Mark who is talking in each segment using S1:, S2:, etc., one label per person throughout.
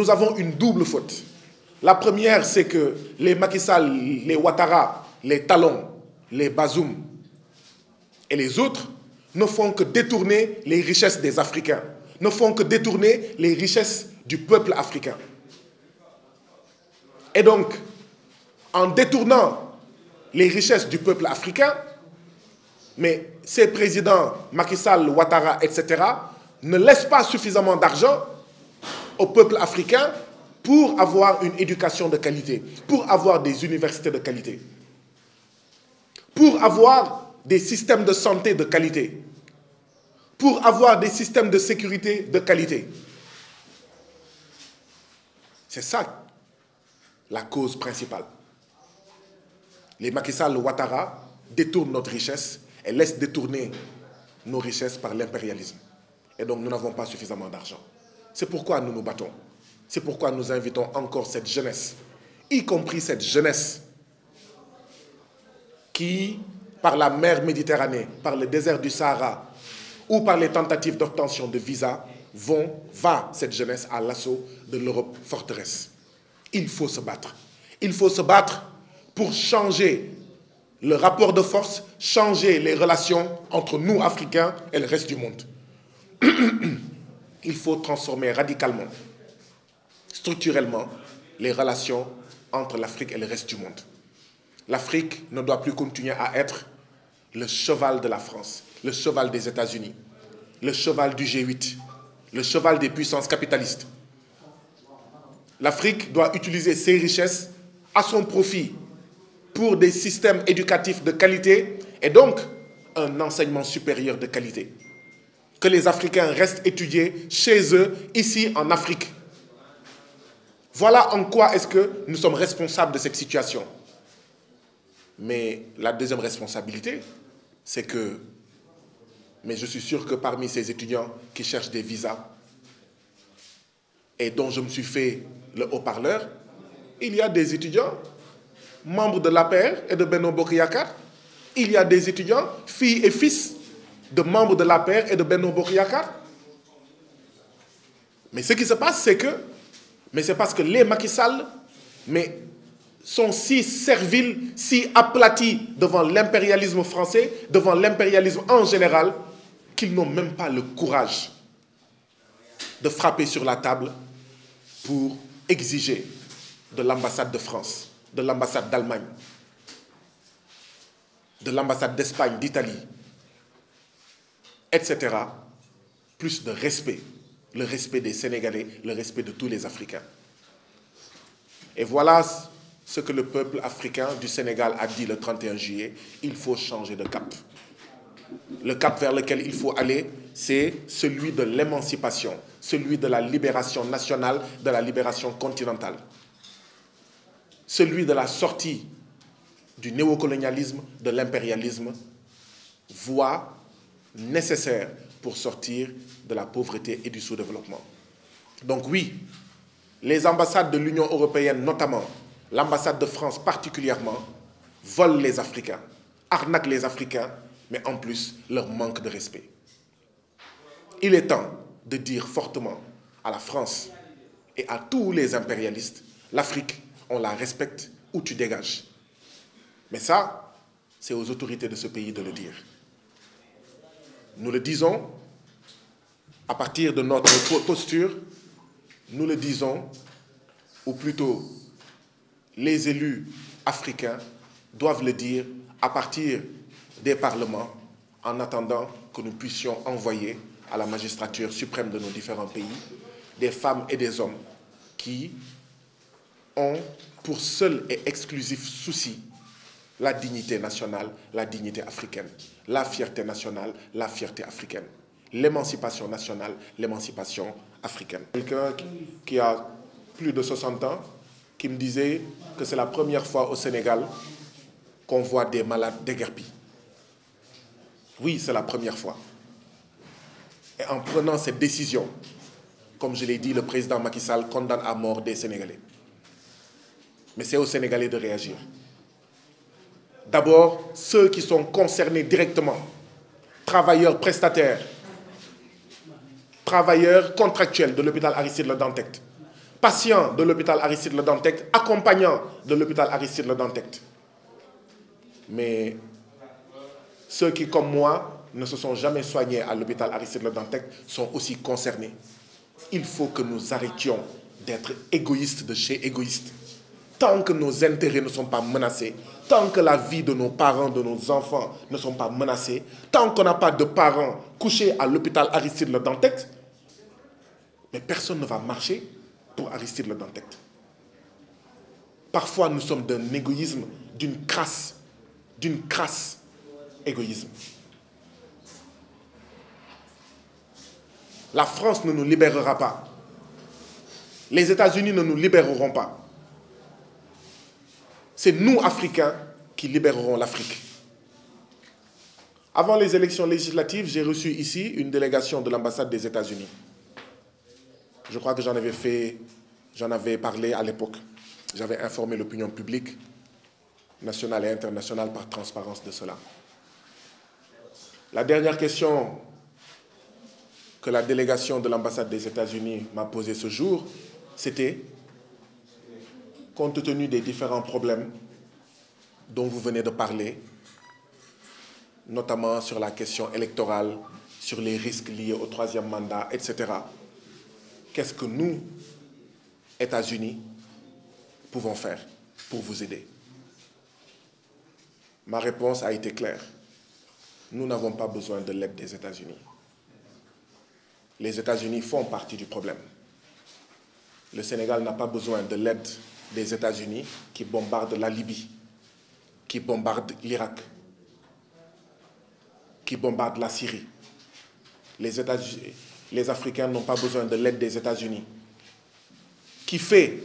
S1: nous avons une double faute. La première, c'est que les Macky Sall, les Ouattara, les Talon, les Bazoum et les autres ne font que détourner les richesses des Africains, ne font que détourner les richesses du peuple africain. Et donc, en détournant les richesses du peuple africain, mais ces présidents, Macky Sall, Ouattara, etc., ne laissent pas suffisamment d'argent au peuple africain pour avoir une éducation de qualité, pour avoir des universités de qualité, pour avoir des systèmes de santé de qualité, pour avoir des systèmes de sécurité de qualité. C'est ça la cause principale. Les Macky Sall, Ouattara détournent notre richesse et laissent détourner nos richesses par l'impérialisme. Et donc nous n'avons pas suffisamment d'argent. C'est pourquoi nous nous battons. C'est pourquoi nous invitons encore cette jeunesse, y compris cette jeunesse qui, par la mer Méditerranée, par le désert du Sahara ou par les tentatives d'obtention de visa, va cette jeunesse à l'assaut de l'Europe forteresse. Il faut se battre. Il faut se battre pour changer le rapport de force, changer les relations entre nous, Africains, et le reste du monde. Il faut transformer radicalement, structurellement, les relations entre l'Afrique et le reste du monde. L'Afrique ne doit plus continuer à être le cheval de la France, le cheval des États-Unis, le cheval du G8, le cheval des puissances capitalistes. L'Afrique doit utiliser ses richesses à son profit pour des systèmes éducatifs de qualité et donc un enseignement supérieur de qualité. Que les Africains restent étudier chez eux, ici en Afrique. Voilà en quoi est-ce que nous sommes responsables de cette situation. Mais la deuxième responsabilité, c'est que, mais je suis sûr que parmi ces étudiants qui cherchent des visas et dont je me suis fait le haut-parleur, il y a des étudiants membres de l'APR et de Benno Bokk Yakaar. Il y a des étudiants, filles et fils, de membres de l'APR et de Benno Bokk Yakaar. Mais ce qui se passe, c'est que, mais c'est parce que les Macky Sall, sont si serviles, si aplatis devant l'impérialisme français, devant l'impérialisme en général, qu'ils n'ont même pas le courage de frapper sur la table pour exiger de l'ambassade de France, de l'ambassade d'Allemagne, de l'ambassade d'Espagne, d'Italie, etc., plus de respect, le respect des Sénégalais, le respect de tous les Africains. Et voilà ce que le peuple africain du Sénégal a dit le 31 juillet, il faut changer de cap. Le cap vers lequel il faut aller, c'est celui de l'émancipation, celui de la libération nationale, de la libération continentale, celui de la sortie du néocolonialisme, de l'impérialisme, voie nécessaire pour sortir de la pauvreté et du sous-développement. Donc oui, les ambassades de l'Union européenne notamment, l'ambassade de France particulièrement, volent les Africains, arnaquent les Africains, mais en plus leur manque de respect. Il est temps de dire fortement à la France et à tous les impérialistes, l'Afrique, on la respecte ou tu dégages. Mais ça, c'est aux autorités de ce pays de le dire. Nous le disons, à partir de notre posture, nous le disons, ou plutôt les élus africains doivent le dire à partir des parlements, en attendant que nous puissions envoyer à la magistrature suprême de nos différents pays des femmes et des hommes qui ont pour seul et exclusif souci la dignité nationale, la dignité africaine, la fierté nationale, la fierté africaine, l'émancipation nationale, l'émancipation africaine. Quelqu'un qui a plus de 60 ans qui me disait que c'est la première fois au Sénégal qu'on voit des malades déguerpis. Oui, c'est la première fois. Et en prenant cette décision, comme je l'ai dit, le président Macky Sall condamne à mort des Sénégalais. Mais c'est aux Sénégalais de réagir. D'abord, ceux qui sont concernés directement, travailleurs prestataires, travailleurs contractuels de l'hôpital Aristide Le Dantec, patient de l'hôpital Aristide Le Dantec, accompagnant de l'hôpital Aristide Le Dantec. Mais ceux qui, comme moi, ne se sont jamais soignés à l'hôpital Aristide Le Dantec sont aussi concernés. Il faut que nous arrêtions d'être égoïstes de chez égoïstes. Tant que nos intérêts ne sont pas menacés, tant que la vie de nos parents, de nos enfants ne sont pas menacés, tant qu'on n'a pas de parents couchés à l'hôpital Aristide Le Dantec, mais personne ne va marcher pour Aristide Le Dantec. Parfois, nous sommes d'un égoïsme, d'une crasse égoïsme. La France ne nous libérera pas. Les États-Unis ne nous libéreront pas. C'est nous, Africains, qui libérerons l'Afrique. Avant les élections législatives, j'ai reçu ici une délégation de l'ambassade des États-Unis. Je crois que j'en avais parlé à l'époque. J'avais informé l'opinion publique, nationale et internationale, par transparence de cela. La dernière question que la délégation de l'ambassade des États-Unis m'a posée ce jour, c'était, compte tenu des différents problèmes dont vous venez de parler, notamment sur la question électorale, sur les risques liés au troisième mandat, etc., qu'est-ce que nous, États-Unis, pouvons faire pour vous aider? Ma réponse a été claire. Nous n'avons pas besoin de l'aide des États-Unis. Les États-Unis font partie du problème. Le Sénégal n'a pas besoin de l'aide des États-Unis qui bombardent la Libye, qui bombardent l'Irak, qui bombardent la Syrie. Les Africains n'ont pas besoin de l'aide des États-Unis, qui fait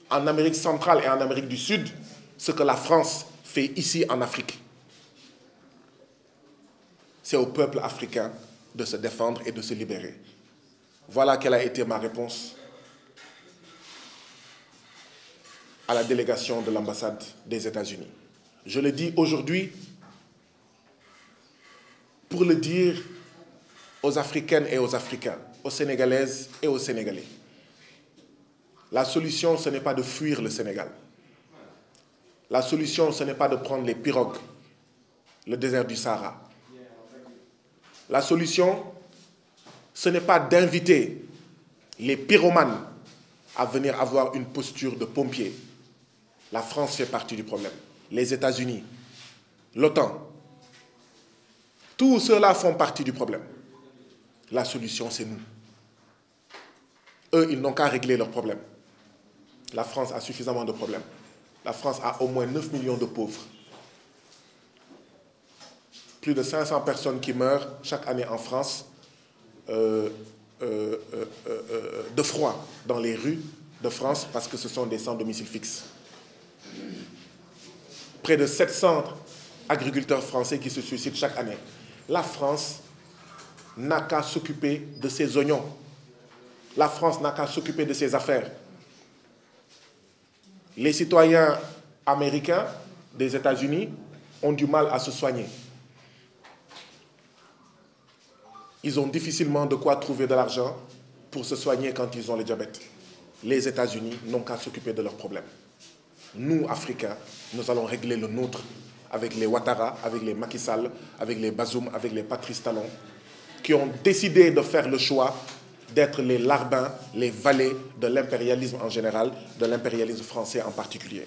S1: en Amérique centrale et en Amérique du Sud ce que la France fait ici en Afrique. C'est au peuple africain de se défendre et de se libérer. Voilà quelle a été ma réponse à la délégation de l'ambassade des États-Unis. Je le dis aujourd'hui pour le dire aux Africaines et aux Africains, aux Sénégalaises et aux Sénégalais. La solution, ce n'est pas de fuir le Sénégal. La solution, ce n'est pas de prendre les pirogues, le désert du Sahara. La solution, ce n'est pas d'inviter les pyromanes à venir avoir une posture de pompier. La France fait partie du problème. Les États-Unis, l'OTAN, tous ceux-là font partie du problème. La solution, c'est nous. Eux, ils n'ont qu'à régler leurs problèmes. La France a suffisamment de problèmes. La France a au moins 9 millions de pauvres. Plus de 500 personnes qui meurent chaque année en France de froid dans les rues de France parce que ce sont des sans domicile fixe. Près de 700 agriculteurs français qui se suicident chaque année. La France n'a qu'à s'occuper de ses oignons. La France n'a qu'à s'occuper de ses affaires. Les citoyens américains des États-Unis ont du mal à se soigner. Ils ont difficilement de quoi trouver de l'argent pour se soigner quand ils ont le diabète. Les États-Unis n'ont qu'à s'occuper de leurs problèmes. Nous, Africains, nous allons régler le nôtre avec les Ouattara, avec les Macky Sall, avec les Bazoum, avec les Patrice Talon, qui ont décidé de faire le choix d'être les larbins, les valets de l'impérialisme en général, de l'impérialisme français en particulier.